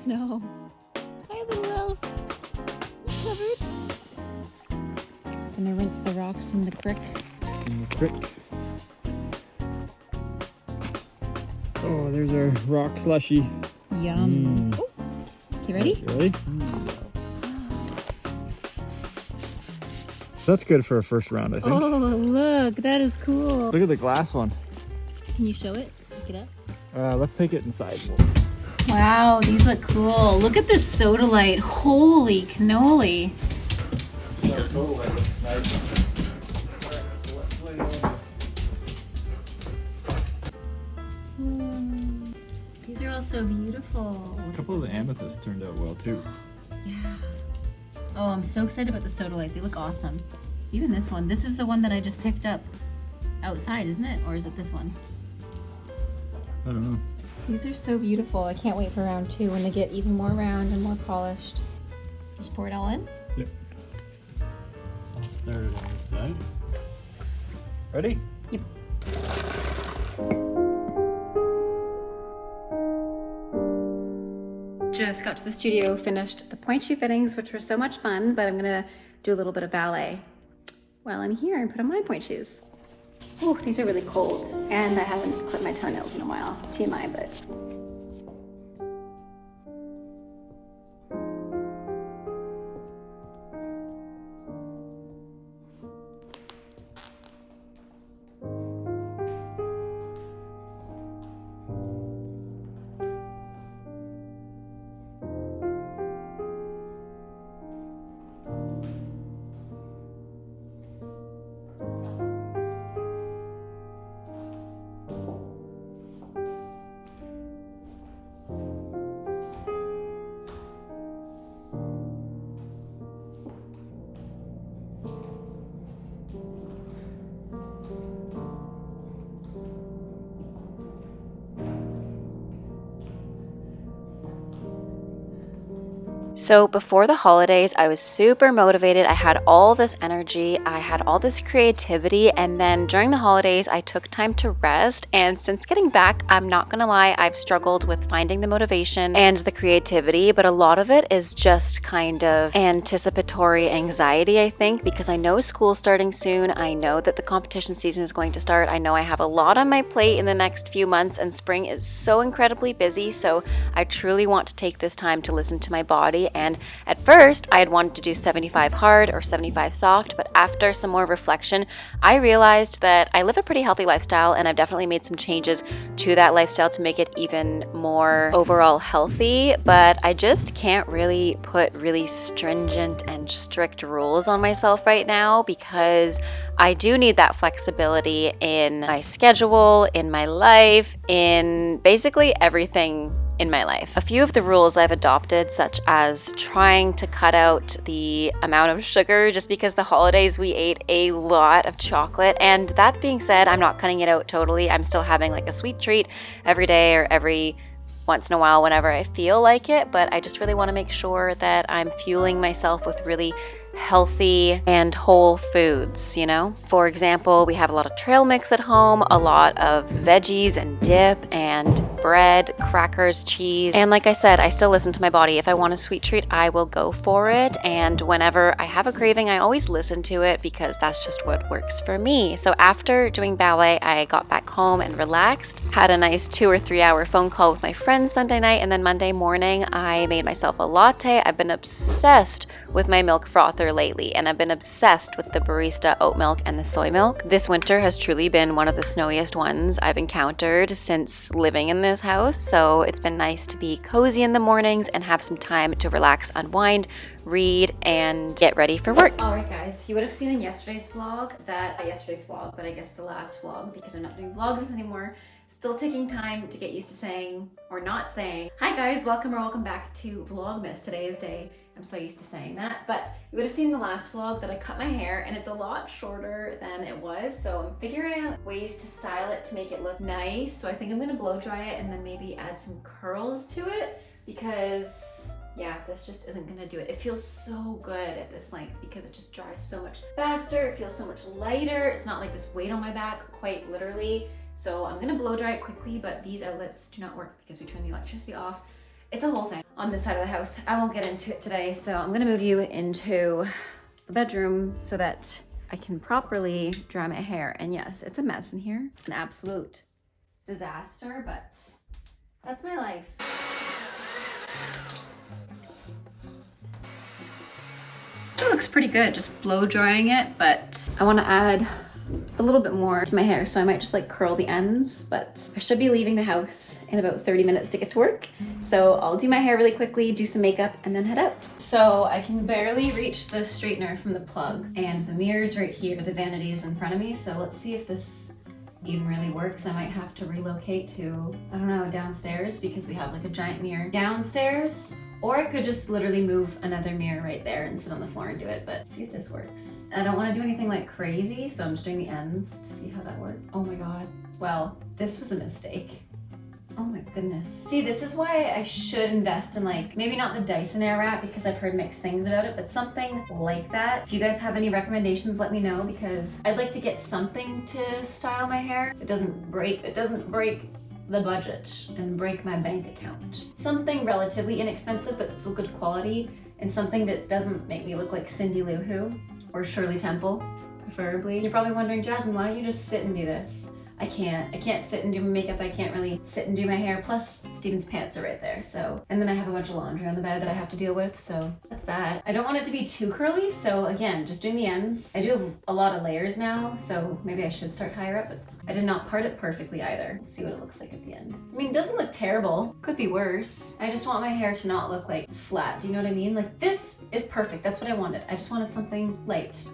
snow. Hi, little elves. Covered. Gonna rinse the rocks in the creek. Oh, there's our rock slushy. Yum. Oh, you ready? Ready? That's good for a first round, I think. Oh, look, that is cool. Look at the glass one. Can you show it? Pick it up. Let's take it inside. Wow, these look cool. Look at this sodalite. Holy cannoli. These are all so beautiful. A couple of the amethysts turned out well too. Yeah. Oh, I'm so excited about the sodalite. They look awesome. Even this one. This is the one that I just picked up outside, isn't it? Or is it this one? I don't know. These are so beautiful. I can't wait for round 2 when they get even more round and more polished. Just pour it all in? Yep. I'll start it on this side. Ready? Yep. Just got to the studio, finished the point shoe fittings, which were so much fun, but I'm gonna do a little bit of ballet while I'm here and put on my point shoes. Oh, these are really cold, and I haven't clipped my toenails in a while. TMI, but. So before the holidays, I was super motivated. I had all this energy, I had all this creativity, and then during the holidays, I took time to rest. And since getting back, I'm not gonna lie, I've struggled with finding the motivation and the creativity, but a lot of it is just kind of anticipatory anxiety, I think, because I know school's starting soon. I know that the competition season is going to start. I know I have a lot on my plate in the next few months, and spring is so incredibly busy. So I truly want to take this time to listen to my body. And at first, I had wanted to do 75 hard or 75 soft, but after some more reflection, I realized that I live a pretty healthy lifestyle, and I've definitely made some changes to that lifestyle to make it even more overall healthy, but I just can't really put really stringent and strict rules on myself right now because I do need that flexibility in my schedule, in my life, in basically everything in my life. A few of the rules I've adopted, such as trying to cut out the amount of sugar, just because the holidays we ate a lot of chocolate. And that being said, I'm not cutting it out totally. I'm still having like a sweet treat every day or every once in a while whenever I feel like it, but I just really want to make sure that I'm fueling myself with really healthy and whole foods, you know? For example, we have a lot of trail mix at home, a lot of veggies and dip and bread, crackers, cheese. And like I said, I still listen to my body. If I want a sweet treat, I will go for it. And whenever I have a craving, I always listen to it because that's just what works for me. So after doing ballet, I got back home and relaxed, had a nice 2 or 3 hour phone call with my friends Sunday night, and then Monday morning, I made myself a latte. I've been obsessed with my milk frother lately, and I've been obsessed with the barista oat milk and the soy milk. This winter has truly been one of the snowiest ones I've encountered since living in this house, so it's been nice to be cozy in the mornings and have some time to relax, unwind, read, and get ready for work. Alright guys, you would have seen in yesterday's vlog, but I guess the last vlog, because I'm not doing vlogs anymore. Still taking time to get used to saying, or not saying, hi guys, welcome back to Vlogmas. Today is day. I'm so used to saying that, but you would have seen the last vlog that I cut my hair and it's a lot shorter than it was, so I'm figuring out ways to style it to make it look nice. So I think I'm gonna blow dry it and then maybe add some curls to it because yeah, this just isn't gonna do it. It feels so good at this length because it just dries so much faster. It feels so much lighter. It's not like this weight on my back, quite literally. So I'm gonna blow dry it quickly, but these outlets do not work because we turned the electricity off. It's a whole thing on this side of the house. I won't get into it today, so I'm gonna move you into the bedroom so that I can properly dry my hair. And yes, it's a mess in here, an absolute disaster, but that's my life. It looks pretty good, just blow drying it, but I want to add a little bit more to my hair, so I might just like curl the ends, but I should be leaving the house in about 30 minutes to get to work. So I'll do my hair really quickly, do some makeup, and then head out. So I can barely reach the straightener from the plug, and the mirror's right here, the vanity's in front of me, so let's see if this even really works. I might have to relocate to, I don't know, downstairs, because we have like a giant mirror downstairs. Or I could just literally move another mirror right there and sit on the floor and do it, but see if this works. I don't want to do anything like crazy, so I'm just doing the ends to see how that works. Oh my god. Well, this was a mistake. Oh my goodness. See, this is why I should invest in like, maybe not the Dyson Airwrap because I've heard mixed things about it, but something like that. If you guys have any recommendations, let me know, because I'd like to get something to style my hair. It doesn't break the budget and break my bank account. Something relatively inexpensive but still good quality, and something that doesn't make me look like Cindy Lou Who or Shirley Temple, preferably. You're probably wondering, Jasmine, why don't you just sit and do this? I can't sit and do my makeup. I can't really sit and do my hair. Plus, Steven's pants are right there. So, and then I have a bunch of laundry on the bed that I have to deal with. So that's that. I don't want it to be too curly. So again, just doing the ends. I do have a lot of layers now, so maybe I should start higher up. But I did not part it perfectly either. Let's see what it looks like at the end. I mean, it doesn't look terrible. Could be worse. I just want my hair to not look like flat. Do you know what I mean? Like this is perfect. That's what I wanted. I just wanted something light.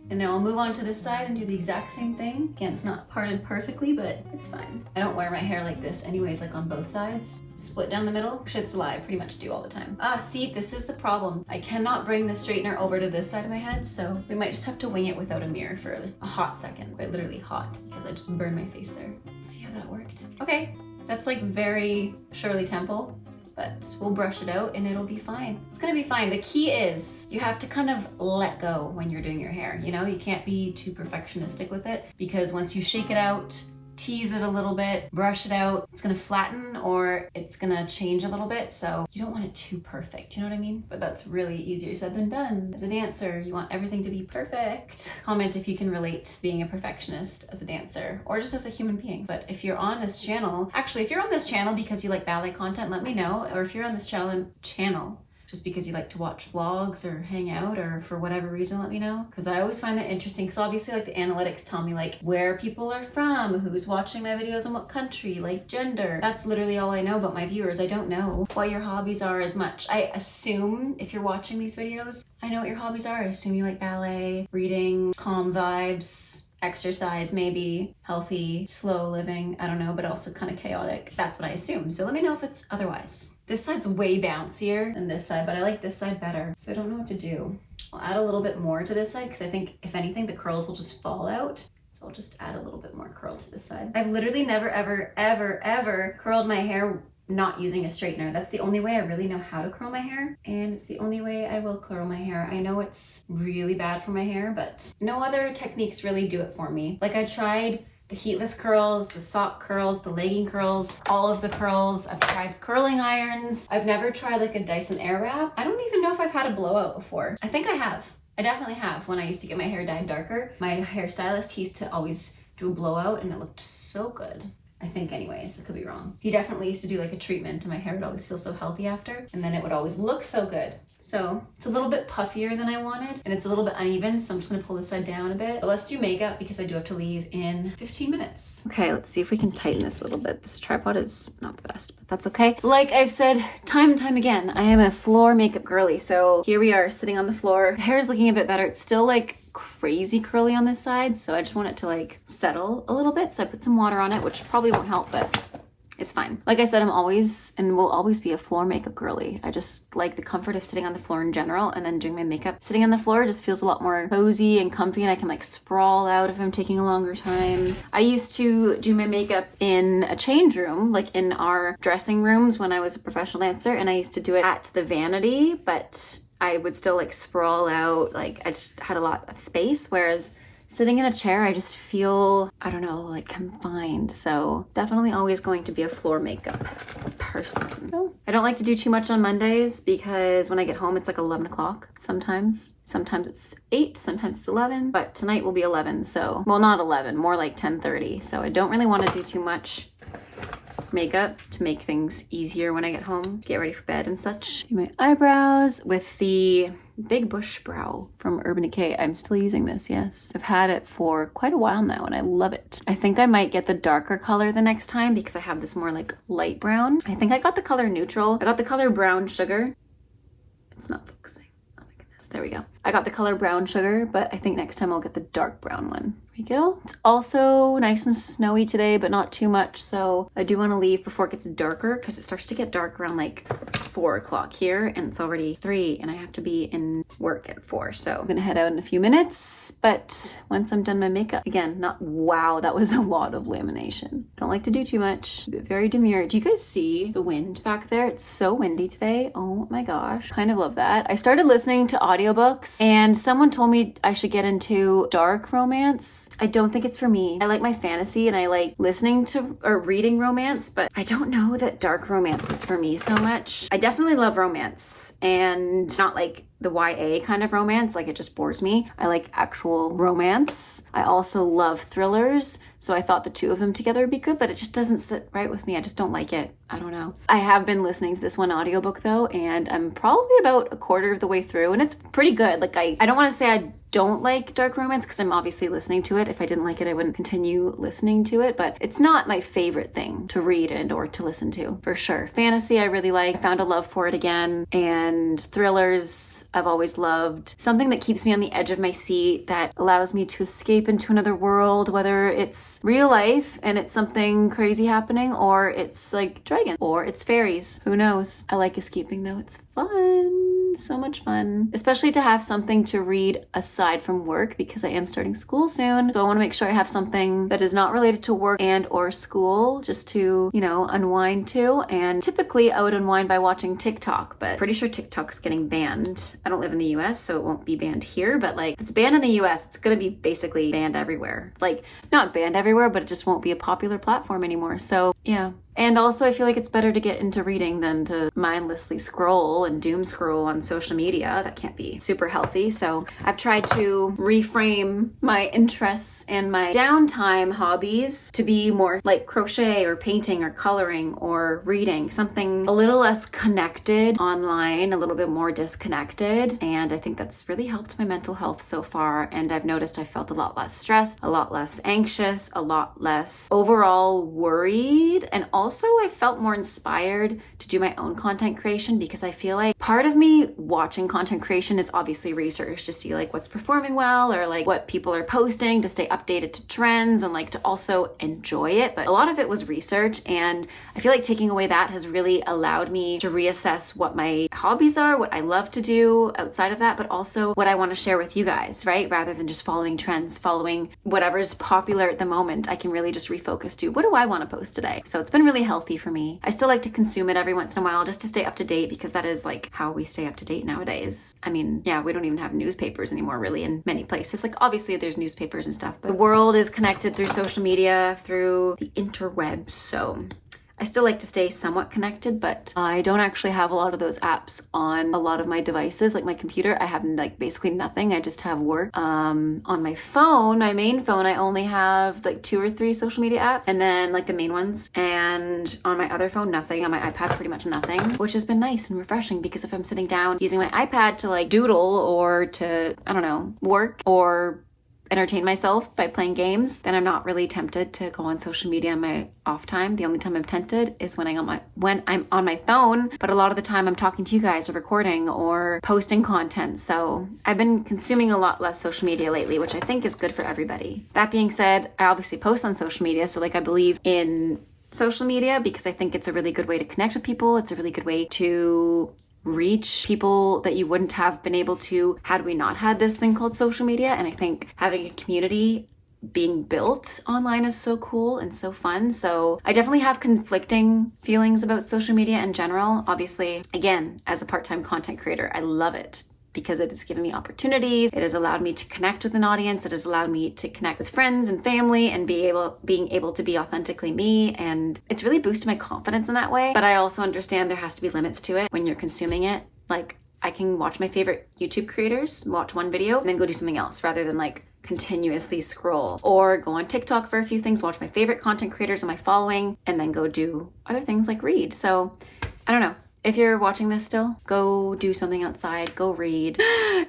And now I'll move on to this side and do the exact same thing. Again, it's not parted perfectly, but it's fine. I don't wear my hair like this anyways, like on both sides. Split down the middle, shit's a lie, I pretty much do all the time. See, this is the problem. I cannot bring the straightener over to this side of my head, so we might just have to wing it without a mirror for a hot second. Quite literally hot, because I just burned my face there. Let's see how that worked. Okay, that's like very Shirley Temple, but we'll brush it out and it'll be fine. It's gonna be fine. The key is you have to kind of let go when you're doing your hair. You know, you can't be too perfectionistic with it, because once you shake it out, tease it a little bit, brush it out, it's gonna flatten or it's gonna change a little bit. So you don't want it too perfect, you know what I mean? But that's really easier said than done. As a dancer, you want everything to be perfect. Comment if you can relate to being a perfectionist as a dancer or just as a human being. But if you're on this channel, actually, if you're on this channel because you like ballet content, let me know. Or if you're on this channel just because you like to watch vlogs or hang out or for whatever reason, let me know. Because I always find that interesting, because obviously like the analytics tell me like where people are from, who's watching my videos in what country, like gender. That's literally all I know about my viewers. I don't know what your hobbies are as much. I assume if you're watching these videos, I know what your hobbies are. I assume you like ballet, reading, calm vibes, exercise, maybe healthy, slow living, I don't know, but also kind of chaotic. That's what I assume. So let me know if it's otherwise. This side's way bouncier than this side, but I like this side better. So I don't know what to do. I'll add a little bit more to this side because I think if anything, the curls will just fall out. So I'll just add a little bit more curl to this side. I've literally never, ever curled my hair not using a straightener. That's the only way I really know how to curl my hair, and it's the only way I will curl my hair. I know it's really bad for my hair, but no other techniques really do it for me. Like I tried the heatless curls, the sock curls, the legging curls, all of the curls. I've tried curling irons. I've never tried like a Dyson Airwrap. I don't even know if I've had a blowout before. I think I have. I definitely have. When I used to get my hair dyed darker, my hairstylist used to always do a blowout and it looked so good. I think anyways, I could be wrong. He definitely used to do like a treatment and my hair would always feel so healthy after, and then it would always look so good. So it's a little bit puffier than I wanted and it's a little bit uneven, so I'm just gonna pull this side down a bit. But let's do makeup because I do have to leave in 15 minutes. Okay, let's see if we can tighten this a little bit. This tripod is not the best, but that's okay. Like I've said time and time again, I am a floor makeup girly. So here we are sitting on the floor. The hair is looking a bit better. It's still like crazy curly on this side, so I just want it to like settle a little bit. So I put some water on it, which probably won't help, but it's fine. Like I said, I'm always and will always be a floor makeup girly. I just like the comfort of sitting on the floor in general, and then doing my makeup sitting on the floor just feels a lot more cozy and comfy, and I can like sprawl out if I'm taking a longer time. I used to do my makeup in a change room, like in our dressing rooms when I was a professional dancer, and I used to do it at the vanity, but I would still like sprawl out, like I just had a lot of space, whereas sitting in a chair, I just feel, I don't know, like confined. So definitely always going to be a floor makeup person. I don't like to do too much on Mondays because when I get home, it's like 11 o'clock sometimes. Sometimes it's 8, sometimes it's 11, but tonight will be 11. So, well, not 11, more like 10:30. So I don't really want to do too much makeup to make things easier when I get home, get ready for bed and such. Do my eyebrows with the Big Bush Brow from Urban Decay. I'm still using this, yes. I've had it for quite a while now and I love it. I think I might get the darker color the next time because I have this more like light brown. I think I got the color neutral. I got the color brown sugar. It's not focusing. Oh my goodness, there we go. I got the color brown sugar, but I think next time I'll get the dark brown one. There we go. It's also nice and snowy today, but not too much. So I do want to leave before it gets darker because it starts to get dark around like 4 o'clock here and it's already 3 and I have to be in work at 4. So I'm gonna head out in a few minutes, but once I'm done my makeup, again, not wow, that was a lot of lamination. Don't like to do too much, but very demure. Do you guys see the wind back there? It's so windy today. Oh my gosh, kind of love that. I started listening to audiobooks and someone told me I should get into dark romance. I don't think it's for me. I like my fantasy and I like listening to or reading romance, but I don't know that dark romance is for me so much. I definitely love romance and not like the YA kind of romance, like it just bores me. I like actual romance. I also love thrillers, so I thought the two of them together would be good, but it just doesn't sit right with me. I just don't like it. I don't know. I have been listening to this one audiobook though, and I'm probably about a quarter of the way through, and it's pretty good. Like I don't want to say I don't like dark romance because I'm obviously listening to it. If I didn't like it, I wouldn't continue listening to it, but it's not my favorite thing to read and or to listen to, for sure. Fantasy, I really like. I found a love for it again, and thrillers, I've always loved. Something that keeps me on the edge of my seat, that allows me to escape into another world, whether it's real life and it's something crazy happening, or it's like dragons, or it's fairies. Who knows? I like escaping though. It's fun. So much fun, especially to have something to read aside from work because I am starting school soon. So I want to make sure I have something that is not related to work and or school just to, you know, unwind to. And typically I would unwind by watching TikTok, but pretty sure TikTok's getting banned. I don't live in the US, so it won't be banned here, but like if it's banned in the US, it's going to be basically banned everywhere. Like not banned everywhere, but it just won't be a popular platform anymore. So yeah. And also I feel like it's better to get into reading than to mindlessly scroll and doom scroll on social media. That can't be super healthy. So I've tried to reframe my interests and my downtime hobbies to be more like crochet or painting or coloring or reading, something a little less connected online, a little bit more disconnected. And I think that's really helped my mental health so far. And I've noticed I felt a lot less stressed, a lot less anxious, a lot less overall worried, and also I felt more inspired to do my own content creation because I feel like part of me watching content creation is obviously research to see like what's performing well or like what people are posting to stay updated to trends and like to also enjoy it. But a lot of it was research, and I feel like taking away that has really allowed me to reassess what my hobbies are, what I love to do outside of that, but also what I want to share with you guys, right? Rather than just following trends, following whatever's popular at the moment, I can really just refocus to what do I want to post today? So it's been really healthy for me. I still like to consume it every once in a while just to stay up to date because that is like how we stay up to date nowadays. I mean, yeah, we don't even have newspapers anymore really in many places. Like obviously there's newspapers and stuff, but the world is connected through social media, through the interwebs. So I still like to stay somewhat connected, but I don't actually have a lot of those apps on a lot of my devices. Like my computer, I have like basically nothing. I just have work. On my phone, my main phone, I only have like 2 or 3 social media apps, and then like the main ones. And on my other phone, nothing. On my iPad, pretty much nothing, which has been nice and refreshing because if I'm sitting down using my iPad to like doodle or to, I don't know, work or entertain myself by playing games, then I'm not really tempted to go on social media on my off time. The only time I'm tempted is when I'm on my phone, but a lot of the time I'm talking to you guys or recording or posting content. So I've been consuming a lot less social media lately, which I think is good for everybody. That being said, I obviously post on social media, so like I believe in social media because I think it's a really good way to connect with people. It's a really good way to reach people that you wouldn't have been able to had we not had this thing called social media. And I think having a community being built online is so cool and so fun. So I definitely have conflicting feelings about social media in general. Obviously, again, as a part-time content creator, I love it. because it has given me opportunities. It has allowed me to connect with an audience. It has allowed me to connect with friends and family and being able to be authentically me. And it's really boosted my confidence in that way. But I also understand there has to be limits to it when you're consuming it. Like, I can watch my favorite YouTube creators, watch one video, and then go do something else rather than like continuously scroll, or go on TikTok for a few things, watch my favorite content creators in my following, and then go do other things like read. So I don't know. If you're watching this still, go do something outside, go read.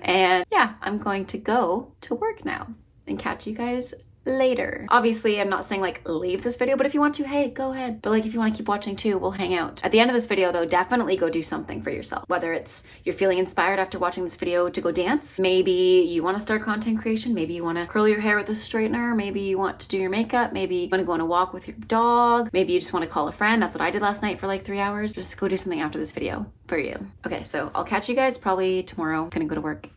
And yeah, I'm going to go to work now and catch you guys later. Obviously, I'm not saying like leave this video, but if you want to, hey, go ahead. But like if you want to keep watching too, we'll hang out. At the end of this video though, definitely go do something for yourself. Whether it's you're feeling inspired after watching this video to go dance, maybe you want to start content creation, maybe you want to curl your hair with a straightener, maybe you want to do your makeup, maybe you want to go on a walk with your dog, maybe you just want to call a friend. That's what I did last night for like 3 hours. Just go do something after this video for you. Okay, so I'll catch you guys probably tomorrow. I'm gonna go to work.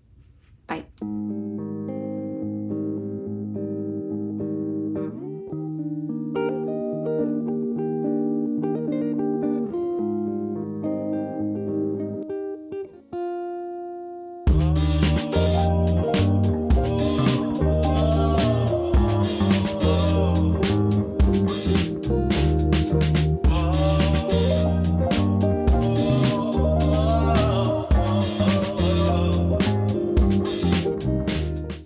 Bye.